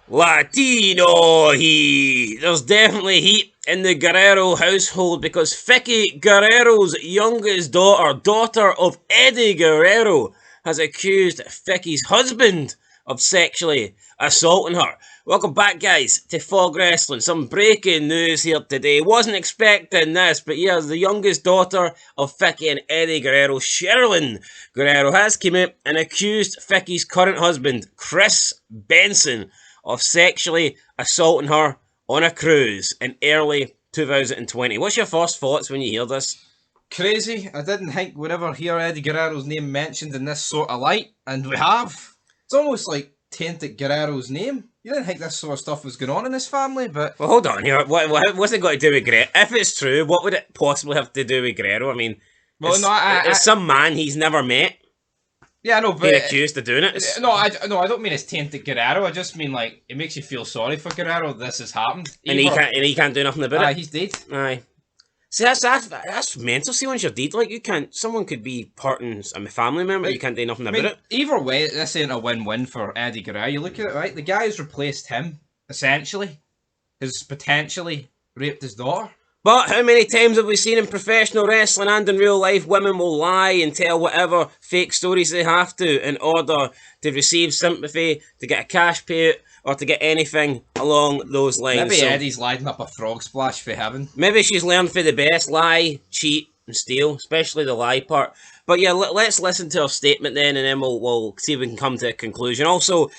Latino heat. There's definitely heat in the Guerrero household because Vicky Guerrero's youngest daughter of Eddie Guerrero, has accused Vicky's husband of sexually assaulting her. Welcome back, guys, to Fog Wrestling. Some breaking news here today. Wasn't expecting this, but yeah, the youngest daughter of Vicky and Eddie Guerrero, Sherilyn Guerrero, has come out and accused Vicky's current husband, Chris Benson, of sexually assaulting her on a cruise in early 2020. What's your first thoughts when you hear this? Crazy. I didn't think we'd ever hear Eddie Guerrero's name mentioned in this sort of light, and we have. It's almost like tainted Guerrero's name. You didn't think this sort of stuff was going on in this family, but... Well, hold on here. What's it got to do with Guerrero? If it's true, what would it possibly have to do with Guerrero? I mean, well, it's some man he's never met. Yeah, I know, but... being accused of doing it. No, I don't mean it's tainted Guerrero. I just mean, like, it makes you feel sorry for Guerrero this has happened. And he can't do nothing about it? Aye, he's dead. Aye. See, that's mental. See, once you're dead, like, someone could be hurting a family member, you can't do nothing about it. Either way, this ain't a win-win for Eddie Guerrero. You look at it, right? The guy who's replaced him, essentially, has potentially raped his daughter. But how many times have we seen in professional wrestling and in real life, women will lie and tell whatever fake stories they have to in order to receive sympathy, to get a cash payout, or to get anything along those lines. Maybe Eddie's lining up a frog splash for heaven. Maybe she's learned for the best: lie, cheat, and steal, especially the lie part. But yeah, let's listen to her statement then, and then we'll see if we can come to a conclusion. Also,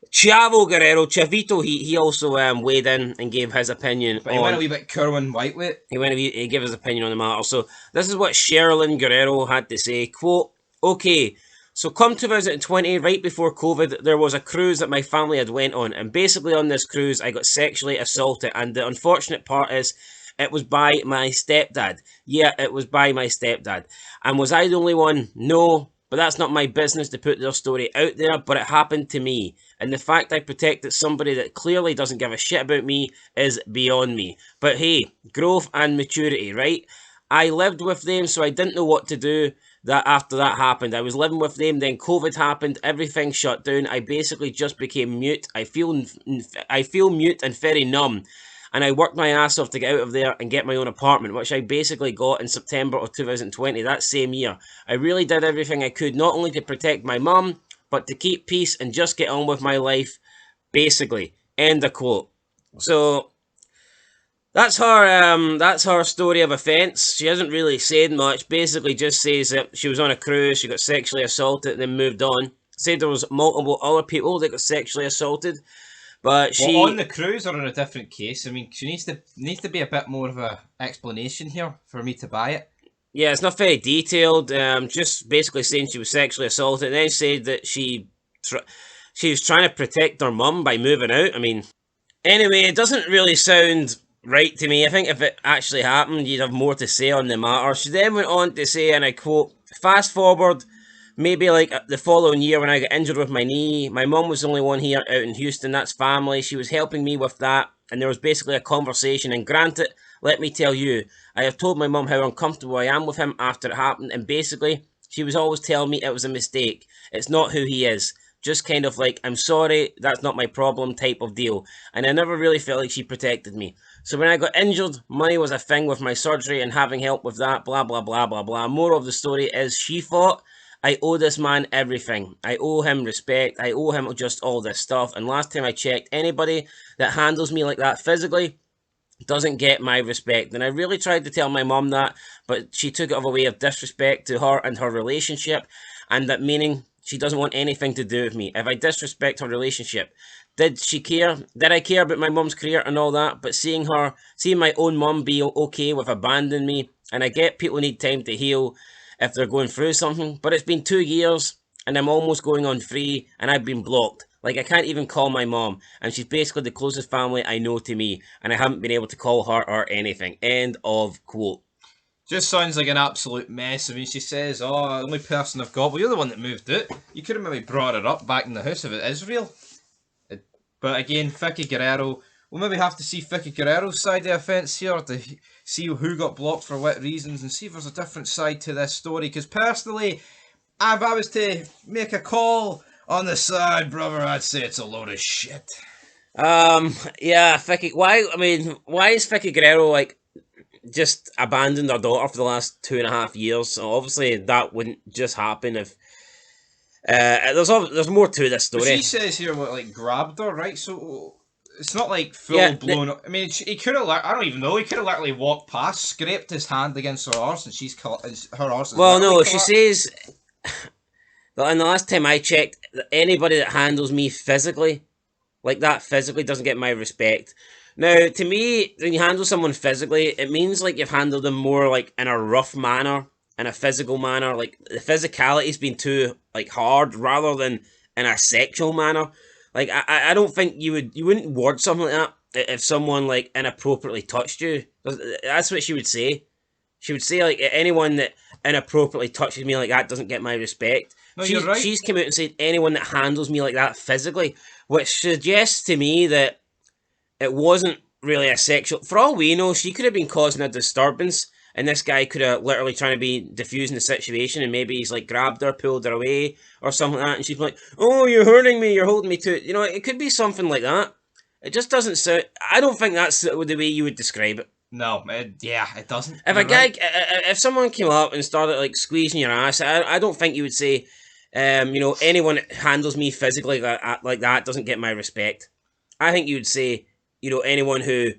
Chavo Guerrero, Chavito, he also weighed in and gave his opinion. But he went a wee bit Kerwin Whiteweight. He gave his opinion on the matter. So this is what Sherilyn Guerrero had to say. Quote, "Okay, so come 2020, right before COVID, there was a cruise that my family had went on. And basically on this cruise, I got sexually assaulted. And the unfortunate part is, it was by my stepdad. Yeah, it was by my stepdad. And was I the only one? No. But that's not my business to put their story out there, but it happened to me. And the fact I protected somebody that clearly doesn't give a shit about me is beyond me. But hey, growth and maturity, right? I lived with them, so I didn't know what to do after that happened. I was living with them, then COVID happened, everything shut down. I basically just became mute. I feel mute and very numb. And I worked my ass off to get out of there and get my own apartment, which I basically got in September of 2020, that same year. I really did everything I could, not only to protect my mum, but to keep peace and just get on with my life, basically." End of quote. So that's her story of offence. She hasn't really said much. Basically just says that she was on a cruise, she got sexually assaulted, and then moved on. Said there was multiple other people that got sexually assaulted. But she... Well, on the cruise or in a different case? I mean, she needs to be a bit more of a explanation here for me to buy it. Yeah, it's not very detailed. Just basically saying she was sexually assaulted, and then said that she was trying to protect her mum by moving out. I mean, anyway, it doesn't really sound right to me. I think if it actually happened, you'd have more to say on the matter. She then went on to say, and I quote, "Fast forward, maybe like the following year when I got injured with my knee, my mum was the only one here out in Houston, that's family. She was helping me with that, and there was basically a conversation, and granted, let me tell you, I have told my mum how uncomfortable I am with him after it happened, and basically, she was always telling me it was a mistake. It's not who he is. Just kind of like, I'm sorry, that's not my problem type of deal. And I never really felt like she protected me. So when I got injured, money was a thing with my surgery and having help with that, blah, blah, blah, blah, blah. More of the story is she thought, I owe this man everything. I owe him respect. I owe him just all this stuff. And last time I checked, anybody that handles me like that physically doesn't get my respect. And I really tried to tell my mum that, but she took it as a way of disrespect to her and her relationship, and that meaning she doesn't want anything to do with me. If I disrespect her relationship, did she care? Did I care about my mum's career and all that? But seeing my own mum be okay with abandoning me, and I get people need time to heal if they're going through something, but it's been 2 years, and I'm almost going on 3, and I've been blocked. Like, I can't even call my mom, and she's basically the closest family I know to me, and I haven't been able to call her or anything. End of quote. Just sounds like an absolute mess. I mean, she says, "Oh, the only person I've got." Well, you're the one that moved out. You could have maybe brought her up back in the house if it is real. But again, Vicky Guerrero, we'll maybe have to see Vicky Guerrero's side of the offence here to see who got blocked for what reasons and see if there's a different side to this story. Because personally, if I was to make a call on the side, brother, I'd say it's a load of shit. Yeah, Vicky. Why? I mean, why is Vicky Guerrero like just abandoned her daughter for the last 2.5 years? So obviously that wouldn't just happen if. There's more to this But she story. says here what like grabbed her, right? So it's not like Yeah, full blown. I mean, he could have. I don't even know. He could have literally walked past, scraped his hand against her arse, and her arse is well, literally no, she collapsed. says that. And the last time I checked, that anybody that handles me physically like that physically doesn't get my respect. Now, to me, when you handle someone physically, it means like you've handled them more like in a rough manner, in a physical manner. Like the physicality's been too like hard rather than in a sexual manner. Like I don't think you wouldn't word something like that if someone like inappropriately touched you. That's what she would say. She would say like anyone that inappropriately touches me like that doesn't get my respect. No, you're right. She's come out and said anyone that handles me like that physically, which suggests to me that it wasn't really a sexual. For all we know, she could have been causing a disturbance, and this guy could have literally trying to be diffusing the situation, and maybe he's like grabbed her, pulled her away, or something like that, and she's like, "Oh, you're hurting me, you're holding me to it." You know, it could be something like that. It just doesn't sound. I don't think that's the way you would describe it. No, yeah, it doesn't. If a You're guy, right. if someone came up and started like squeezing your ass, I don't think you would say, anyone that handles me physically like that doesn't get my respect. I think you would say, anyone who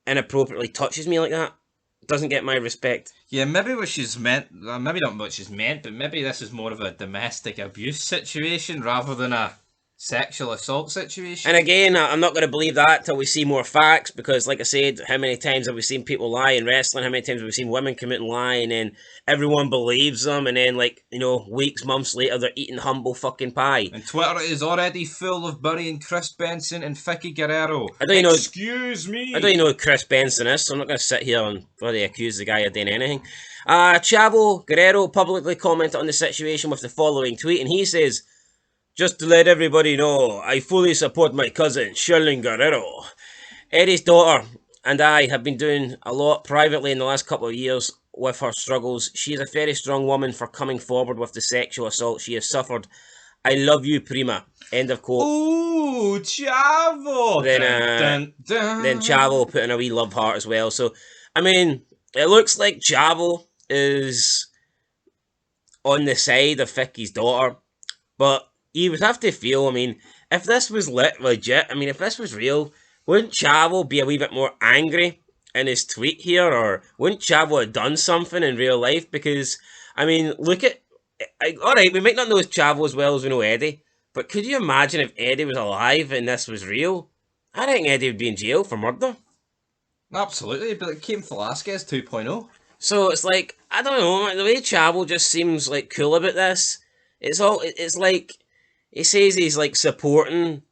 inappropriately touches me like that doesn't get my respect. Yeah, maybe what she's meant. Maybe not what she's meant, but maybe this is more of a domestic abuse situation rather than a sexual assault situation. And again, I'm not going to believe that till we see more facts, because, like I said, how many times have we seen people lie in wrestling? How many times have we seen women commit and lie, and then everyone believes them, and then, like, weeks, months later, they're eating humble fucking pie. And Twitter is already full of burying Chris Benson and Vicky Guerrero. I don't even know. Excuse me. I don't even know who Chris Benson is, so I'm not going to sit here and bloody accuse the guy of doing anything. Chavo Guerrero publicly commented on the situation with the following tweet, and he says, "Just to let everybody know, I fully support my cousin, Sherilyn Guerrero. Eddie's daughter and I have been doing a lot privately in the last couple of years with her struggles. She is a very strong woman for coming forward with the sexual assault she has suffered. I love you, Prima." End of quote. Ooh, Chavo! Then Chavo put in a wee love heart as well. So, I mean, it looks like Chavo is on the side of Vicky's daughter, but you would have to feel, I mean, if this was legit, I mean, if this was real, wouldn't Chavo be a wee bit more angry in his tweet here, or wouldn't Chavo have done something in real life? Because, I mean, look at, alright, we might not know Chavo as well as we know Eddie, but could you imagine if Eddie was alive and this was real? I think Eddie would be in jail for murder. Absolutely, but it came Velasquez 2.0. So it's like, I don't know, the way Chavo just seems like cool about this. It's like, he says he's like supporting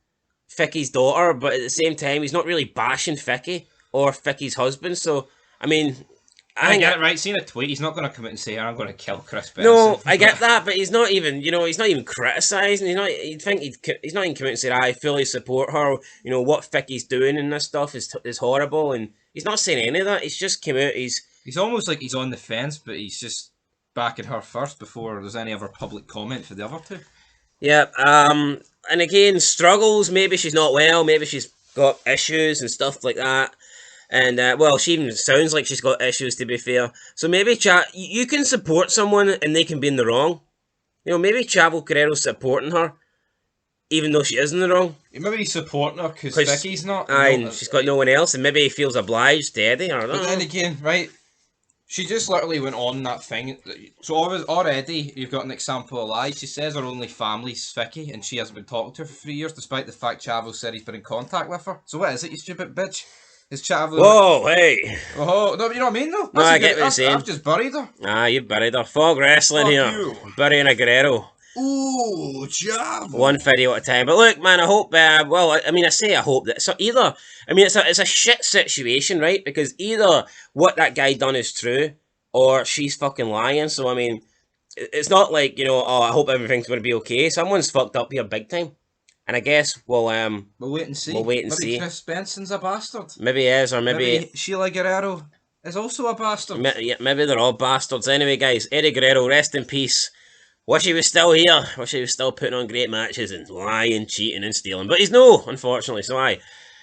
Vicky's daughter, but at the same time, he's not really bashing Vicky or Vicky's husband. So, I mean, I get it right. Seeing a tweet, he's not going to come out and say, "I'm going to kill Chris Benson." No, I get that, but he's not even, he's not even criticising. He's not even coming out and saying, "I fully support her." What Vicky's doing and this stuff is horrible, and he's not saying any of that. He's just come out. He's almost like he's on the fence, but he's just backing her first before there's any other public comment for the other two. Yeah. And again, struggles. Maybe she's not well. Maybe she's got issues and stuff like that. And, well, she even sounds like she's got issues, to be fair. So maybe, you can support someone and they can be in the wrong. Maybe Chavo Guerrero's supporting her, even though she is in the wrong. Maybe he's supporting her because Vicky's not. And she's got no one else, and maybe he feels obliged to Eddie. I don't know. But then again, right, she just literally went on that thing. So already, you've got an example of lies. She says her only family's Vicky, and she hasn't been talking to her for 3 years, despite the fact Chavo said he's been in contact with her. So what is it, you stupid bitch? Is Chavo... Whoa, hey! Oh, no, you know what I mean, though? No, I get what you're saying. I've just buried her. You buried her. Fog wrestling here. You. Burying a Guerrero. Ooh, Chavo. One video at a time. But look, man, I hope, I say I hope that, so either, it's a shit situation, right? Because either what that guy done is true, or she's fucking lying. So, it's not like, I hope everything's going to be okay. Someone's fucked up here big time. And I guess we'll wait and see. Maybe Chris Benson's a bastard. Maybe he is, or maybe Sheila Guerrero is also a bastard. Maybe they're all bastards. Anyway, guys, Eddie Guerrero, rest in peace. Wish he was still here. Wish he was still putting on great matches and lying, cheating, and stealing. But he's no, unfortunately. So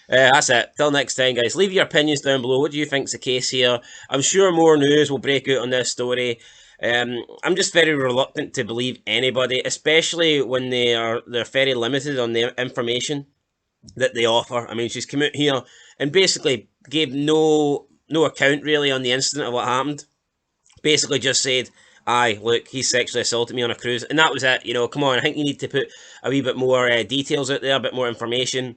that's it. Till next time, guys. Leave your opinions down below. What do you think's the case here? I'm sure more news will break out on this story. I'm just very reluctant to believe anybody, especially when they're very limited on the information that they offer. I mean, she's come out here and basically gave no account really on the incident of what happened. Basically just said, aye, look, he sexually assaulted me on a cruise. And that was it. You know, come on, I think you need to put a wee bit more details out there, a bit more information.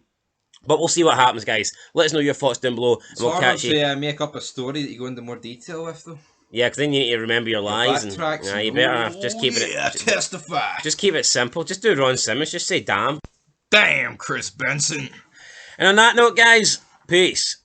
But we'll see what happens, guys. Let us know your thoughts down below, and we'll catch you. To make up a story that you go into more detail with, though. Yeah, because then you need to remember your lies. And you better just keep it... testify. Just keep it simple. Just do Ron Simmons. Just say, damn. Damn, Chris Benson. And on that note, guys, peace.